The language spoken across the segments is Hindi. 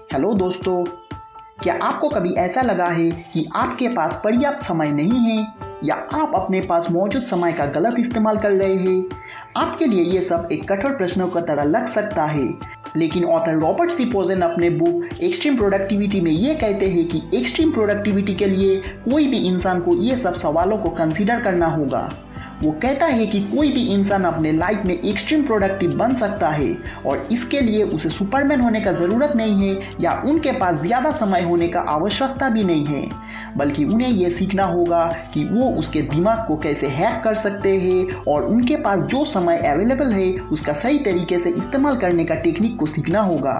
हेलो दोस्तों, क्या आपको कभी ऐसा लगा है कि आपके पास पर्याप्त समय नहीं है या आप अपने पास मौजूद समय का गलत इस्तेमाल कर रहे हैं? आपके लिए ये सब एक कठोर प्रश्नों की तरह लग सकता है, लेकिन ऑथर रॉबर्ट सी पोजन अपने बुक एक्सट्रीम प्रोडक्टिविटी में ये कहते हैं कि एक्सट्रीम प्रोडक्टिविटी के लिए कोई भी इंसान को ये सब सवालों को कंसीडर करना होगा। वो कहता है कि कोई भी इंसान अपने लाइफ में एक्सट्रीम प्रोडक्टिव बन सकता है और इसके लिए उसे सुपरमैन होने का ज़रूरत नहीं है या उनके पास ज़्यादा समय होने का आवश्यकता भी नहीं है, बल्कि उन्हें यह सीखना होगा कि वो उसके दिमाग को कैसे हैक कर सकते हैं और उनके पास जो समय अवेलेबल है उसका सही तरीके से इस्तेमाल करने का टेक्निक को सीखना होगा।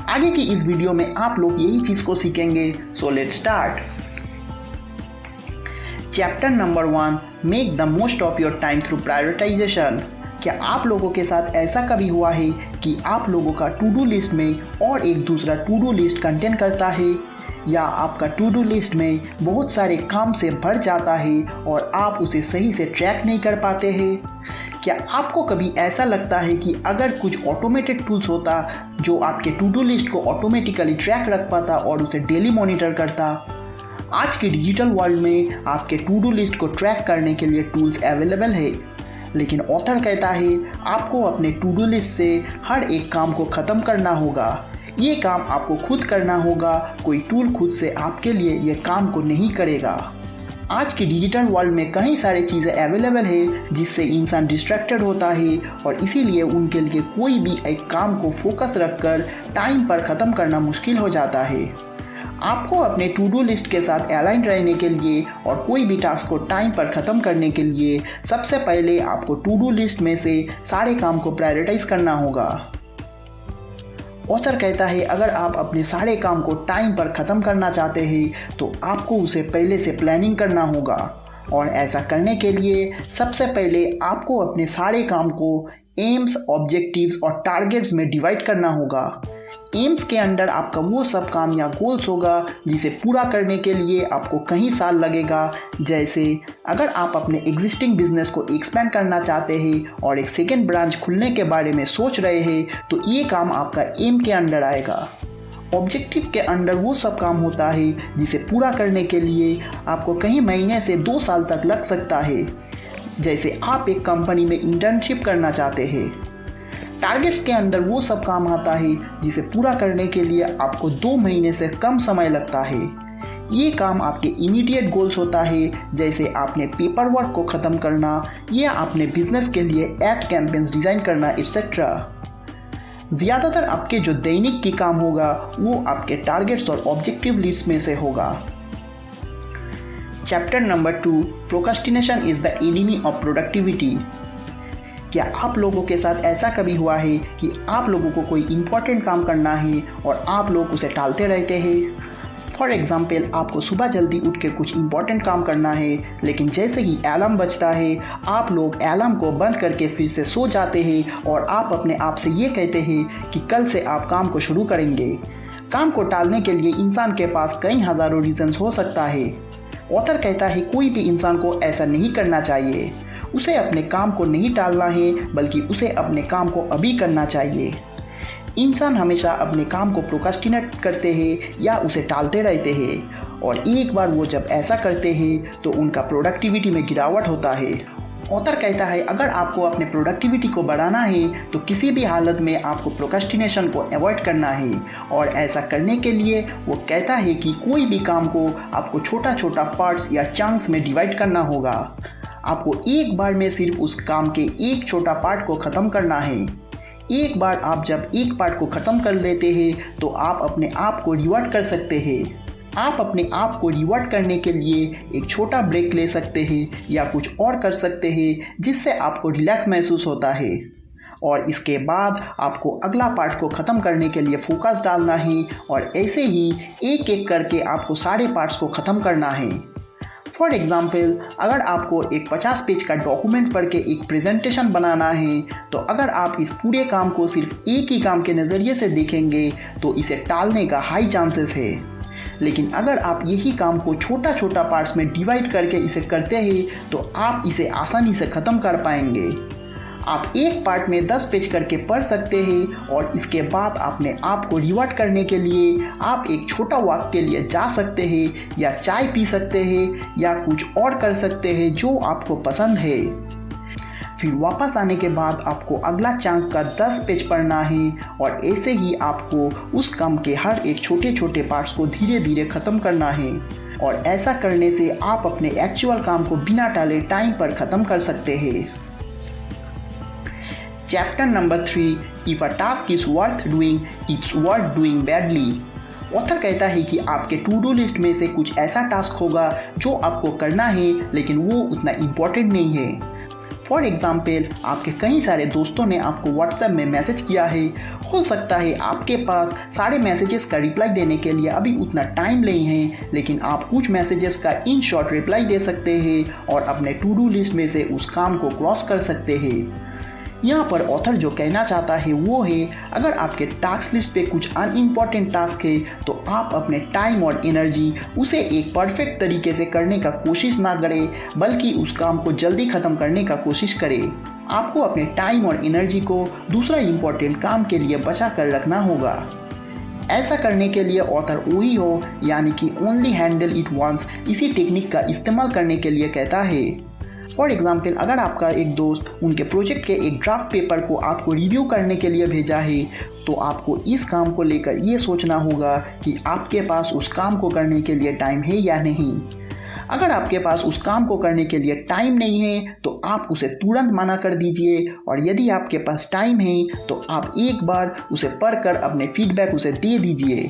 आगे की इस वीडियो में आप लोग यही चीज़ को सीखेंगे। So let's start. Chapter number 1, make the most of your time through prioritisation. क्या आप लोगों के साथ ऐसा कभी हुआ है कि आप लोगों का टू डू लिस्ट में और एक दूसरा टू डू लिस्ट कंटेन करता है, या आपका टू डू लिस्ट में बहुत सारे काम से भर जाता है और आप उसे सही से ट्रैक नहीं कर पाते हैं? क्या आपको कभी ऐसा लगता है कि अगर कुछ ऑटोमेटेड टूल्स होता जो आपके टू डू लिस्ट को ऑटोमेटिकली ट्रैक रख पाता और उसे डेली मॉनिटर करता? आज की डिजिटल वर्ल्ड में आपके टू डू लिस्ट को ट्रैक करने के लिए टूल्स अवेलेबल है, लेकिन ऑथर कहता है आपको अपने टू डू लिस्ट से हर एक काम को ख़त्म करना होगा। ये काम आपको खुद करना होगा, कोई टूल खुद से आपके लिए ये काम को नहीं करेगा। आज की डिजिटल वर्ल्ड में कई सारी चीज़ें अवेलेबल है जिससे इंसान डिस्ट्रैक्टेड होता है और इसीलिए उनके लिए कोई भी एक काम को फोकस रखकर टाइम पर ख़त्म करना मुश्किल हो जाता है। आपको अपने टू डू लिस्ट के साथ अलाइन रहने के लिए और कोई भी टास्क को टाइम पर ख़त्म करने के लिए सबसे पहले आपको टू डू लिस्ट में से सारे काम को प्रायोरिटाइज करना होगा। ऑथर कहता है अगर आप अपने सारे काम को टाइम पर ख़त्म करना चाहते हैं तो आपको उसे पहले से प्लानिंग करना होगा, और ऐसा करने के लिए सबसे पहले आपको अपने सारे काम को एम्स, ऑब्जेक्टिव्स और टारगेट्स में डिवाइड करना होगा। एम्स के अंडर आपका वो सब काम या गोल्स होगा जिसे पूरा करने के लिए आपको कई साल लगेगा। जैसे अगर आप अपने एग्जिस्टिंग बिजनेस को एक्सपेंड करना चाहते हैं और एक सेकेंड ब्रांच खुलने के बारे में सोच रहे हैं तो ये काम आपका एम के अंडर आएगा। ऑब्जेक्टिव के अंडर वो सब काम होता है जिसे पूरा करने के लिए आपको कई महीने से 2 साल तक लग सकता है। जैसे आप एक कंपनी में इंटर्नशिप करना चाहते हैं। टारगेट्स के अंदर वो सब काम आता है जिसे पूरा करने के लिए आपको 2 महीने से कम समय लगता है। ये काम आपके इमीडिएट गोल्स होता है, जैसे आपने पेपर वर्क को ख़त्म करना या आपने बिजनेस के लिए एड कैंपेन्स डिज़ाइन करना एक्सेट्रा। ज़्यादातर आपके जो दैनिक की काम होगा वो आपके टारगेट्स और ऑब्जेक्टिव लिस्ट में से होगा। Chapter number 2, procrastination is the enemy of productivity. क्या आप लोगों के साथ ऐसा कभी हुआ है कि आप लोगों को कोई इम्पोर्टेंट काम करना है और आप लोग उसे टालते रहते हैं? फॉर एग्ज़ाम्पल, आपको सुबह जल्दी उठ के कुछ इम्पोर्टेंट काम करना है, लेकिन जैसे ही अलार्म बजता है आप लोग अलार्म को बंद करके फिर से सो जाते हैं और आप अपने आप से ये कहते हैं कि कल से आप काम को शुरू करेंगे। काम को टालने के लिए इंसान के पास कई हज़ारों रीजंस हो सकता है। ऑथर कहता है कोई भी इंसान को ऐसा नहीं करना चाहिए। उसे अपने काम को नहीं टालना है, बल्कि उसे अपने काम को अभी करना चाहिए। इंसान हमेशा अपने काम को प्रोक्रास्टिनेट करते हैं या उसे टालते रहते हैं, और एक बार वो जब ऐसा करते हैं तो उनका प्रोडक्टिविटी में गिरावट होता है। ऑथर कहता है अगर आपको अपने प्रोडक्टिविटी को बढ़ाना है तो किसी भी हालत में आपको प्रोक्रास्टिनेशन को अवॉइड करना है, और ऐसा करने के लिए वो कहता है कि कोई भी काम को आपको छोटा छोटा पार्ट्स या चंक्स में डिवाइड करना होगा। आपको एक बार में सिर्फ उस काम के एक छोटा पार्ट को ख़त्म करना है। एक बार आप जब एक पार्ट को ख़त्म कर लेते हैं तो आप अपने आप को रिवॉर्ड कर सकते हैं। आप अपने आप को रिवॉर्ड करने के लिए एक छोटा ब्रेक ले सकते हैं या कुछ और कर सकते हैं जिससे आपको रिलैक्स महसूस होता है, और इसके बाद आपको अगला पार्ट को ख़त्म करने के लिए फोकस डालना है, और ऐसे ही एक एक करके आपको सारे पार्ट्स को ख़त्म करना है। फॉर एग्ज़ाम्पल, अगर आपको एक 50 पेज का डॉक्यूमेंट पढ़ के एक प्रेजेंटेशन बनाना है तो अगर आप इस पूरे काम को सिर्फ एक ही काम के नज़रिए से देखेंगे तो इसे टालने का हाई चांसेस है। लेकिन अगर आप यही काम को छोटा छोटा पार्ट्स में डिवाइड करके इसे करते हैं तो आप इसे आसानी से ख़त्म कर पाएंगे। आप एक पार्ट में 10 पेज करके पढ़ सकते हैं और इसके बाद अपने आप को रिवार्ड करने के लिए आप एक छोटा वॉक के लिए जा सकते हैं या चाय पी सकते हैं या कुछ और कर सकते हैं जो आपको पसंद है। फिर वापस आने के बाद आपको अगला चंक का 10 पेज पढ़ना है और ऐसे ही आपको उस काम के हर एक छोटे छोटे पार्ट्स को धीरे धीरे ख़त्म करना है और ऐसा करने से आप अपने एक्चुअल काम को बिना टाले टाइम पर ख़त्म कर सकते हैं। Chapter number 3, if a task is worth doing it's worth doing badly. Author कहता है कि आपके टू डू लिस्ट में से कुछ ऐसा टास्क होगा जो आपको करना है लेकिन वो उतना इम्पोर्टेंट नहीं है। फॉर एग्जाम्पल, आपके कई सारे दोस्तों ने आपको व्हाट्सएप में मैसेज किया है। हो सकता है आपके पास सारे मैसेजेस का रिप्लाई देने के लिए अभी उतना टाइम नहीं है, लेकिन आप कुछ मैसेजेस का इन शॉर्ट रिप्लाई दे सकते हैं और अपने टू डू लिस्ट में से उस काम को क्रॉस कर सकते हैं। यहाँ पर ऑथर जो कहना चाहता है वो है, अगर आपके टास्क लिस्ट पे कुछ अनइम्पॉर्टेंट टास्क है तो आप अपने टाइम और एनर्जी उसे एक परफेक्ट तरीके से करने का कोशिश ना करें, बल्कि उस काम को जल्दी ख़त्म करने का कोशिश करें। आपको अपने टाइम और एनर्जी को दूसरा इम्पॉर्टेंट काम के लिए बचा कर रखना होगा। ऐसा करने के लिए ऑथर वही हो यानी कि ओनली हैंडल इट वंस इसी टेक्निक का इस्तेमाल करने के लिए कहता है। फॉर एग्जाम्पल, अगर आपका एक दोस्त उनके प्रोजेक्ट के एक ड्राफ्ट पेपर को आपको रिव्यू करने के लिए भेजा है तो आपको इस काम को लेकर ये सोचना होगा कि आपके पास उस काम को करने के लिए टाइम है या नहीं। अगर आपके पास उस काम को करने के लिए टाइम नहीं है तो आप उसे तुरंत मना कर दीजिए और यदि आपके पास टाइम है तो आप एक बार उसे पढ़कर अपने फीडबैक उसे दे दीजिए।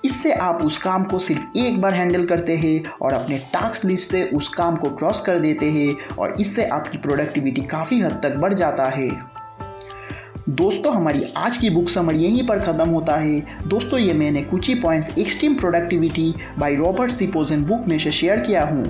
इससे आप उस काम को सिर्फ एक बार हैंडल करते हैं और अपने टास्क लिस्ट से उस काम को क्रॉस कर देते हैं और इससे आपकी प्रोडक्टिविटी काफ़ी हद तक बढ़ जाता है। दोस्तों, हमारी आज की बुक समरी यहीं पर ख़त्म होता है। दोस्तों, ये मैंने कुछ ही points extreme productivity by Robert C Pozen book में से शेयर किया हूँ।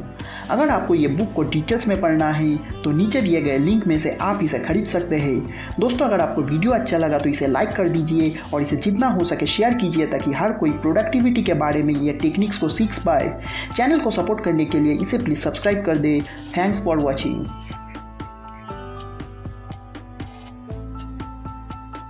अगर आपको ये बुक को डिटेल्स में पढ़ना है तो नीचे दिए गए लिंक में से आप इसे खरीद सकते हैं। दोस्तों, अगर आपको वीडियो अच्छा लगा तो इसे लाइक कर दीजिए और इसे जितना हो सके शेयर कीजिए ताकि हर कोई प्रोडक्टिविटी के बारे में ये टेक्निक्स को सीख पाए। चैनल को सपोर्ट करने के लिए इसे प्लीज़ सब्सक्राइब कर दे। Thanks for watching.